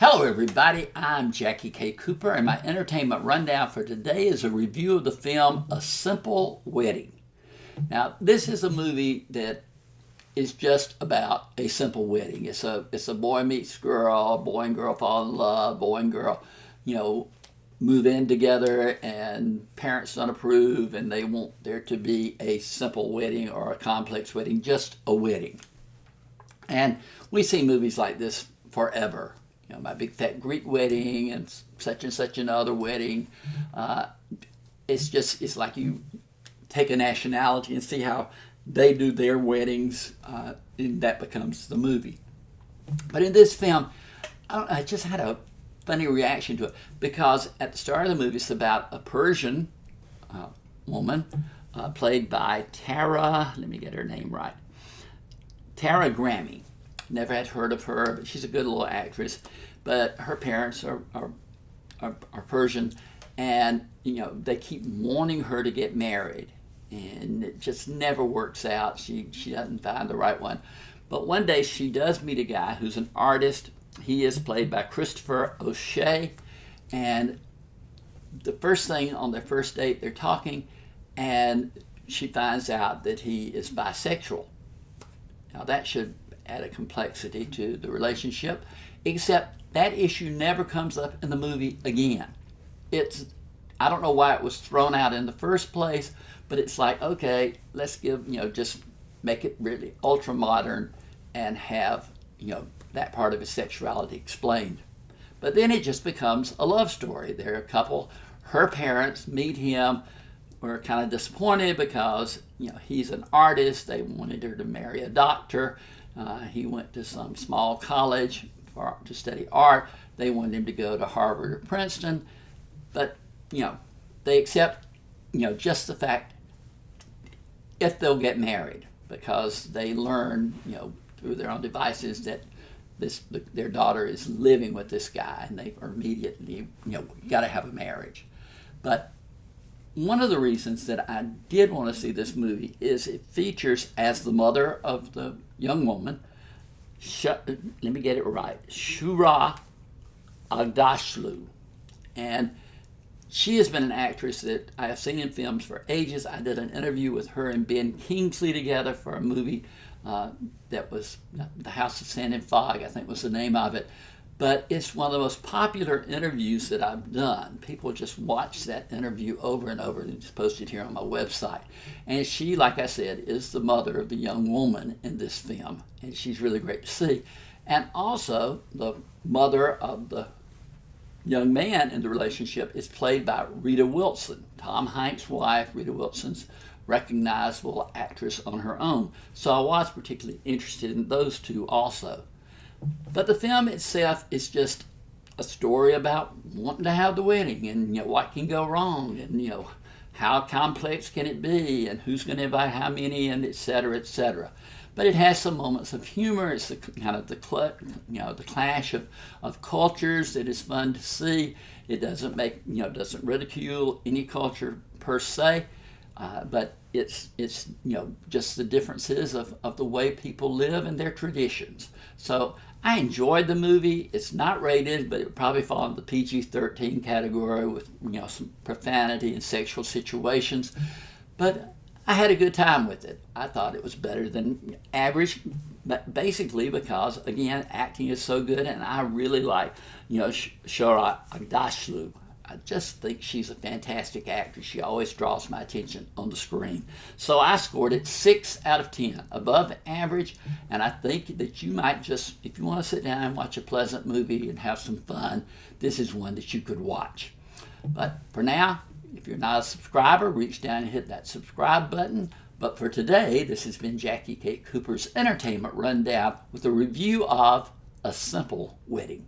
Hello everybody, I'm JackieKCooper and my entertainment rundown for today is a review of the film A Simple Wedding. Now this is a movie that is just about a simple wedding. It's a boy meets girl, boy and girl fall in love, boy and girl, move in together and parents don't approve and they want there to be a simple wedding or a complex wedding, just a wedding. And we see movies like this forever. My Big Fat Greek Wedding and such another wedding. It's like you take a nationality and see how they do their weddings, and that becomes the movie. But in this film, I just had a funny reaction to it because at the start of the movie, it's about a Persian woman played by Tara. Let me get her name right. Tara Grammy. Never had heard of her, but she's a good little actress. But her parents are Persian, and they keep wanting her to get married, and it just never works out. She doesn't find the right one. But one day she does meet a guy who's an artist. He is played by Christopher O'Shea, and the first thing on their first date, they're talking, and she finds out that he is bisexual. Now that should add a complexity to the relationship, except that issue never comes up in the movie again. I don't know why it was thrown out in the first place, but it's like, okay, let's just make it really ultra modern and have, that part of his sexuality explained. But then it just becomes a love story. They're a couple. Her parents meet him. We're kind of disappointed because, he's an artist. They wanted her to marry a doctor. He went to some small college to study art. They wanted him to go to Harvard or Princeton. But, they accept, just the fact if they'll get married because they learn, through their own devices that their daughter is living with this guy and they are immediately, you got to have a marriage. But one of the reasons that I did want to see this movie is it features as the mother of the young woman, let me get it right, Shura Aghdashloo. And she has been an actress that I have seen in films for ages. I did an interview with her and Ben Kingsley together for a movie that was The House of Sand and Fog, I think was the name of it. But it's one of the most popular interviews that I've done. People just watch that interview over and over, and it's posted here on my website. And she, like I said, is the mother of the young woman in this film, and she's really great to see. And also, the mother of the young man in the relationship is played by Rita Wilson, Tom Hanks' wife. Rita Wilson's recognizable actress on her own. So I was particularly interested in those two also. But the film itself is just a story about wanting to have the wedding and what can go wrong and how complex can it be and who's going to invite how many and et cetera, et cetera. But it has some moments of humor. It's the clash of cultures that is fun to see. It doesn't doesn't ridicule any culture per se, but it's just the differences of the way people live and their traditions. So I enjoyed the movie. It's not rated, but it would probably fall in the PG-13 category with some profanity and sexual situations. But I had a good time with it. I thought it was better than average, but basically because, again, acting is so good, and I really like, Shura Aghdashloo. I just think she's a fantastic actress. She always draws my attention on the screen. So I scored it 6 out of 10, above average, and I think that you might just, if you want to sit down and watch a pleasant movie and have some fun, this is one that you could watch. But for now, if you're not a subscriber, reach down and hit that subscribe button. But for today, this has been JackieKCooper's Entertainment Rundown with a review of A Simple Wedding.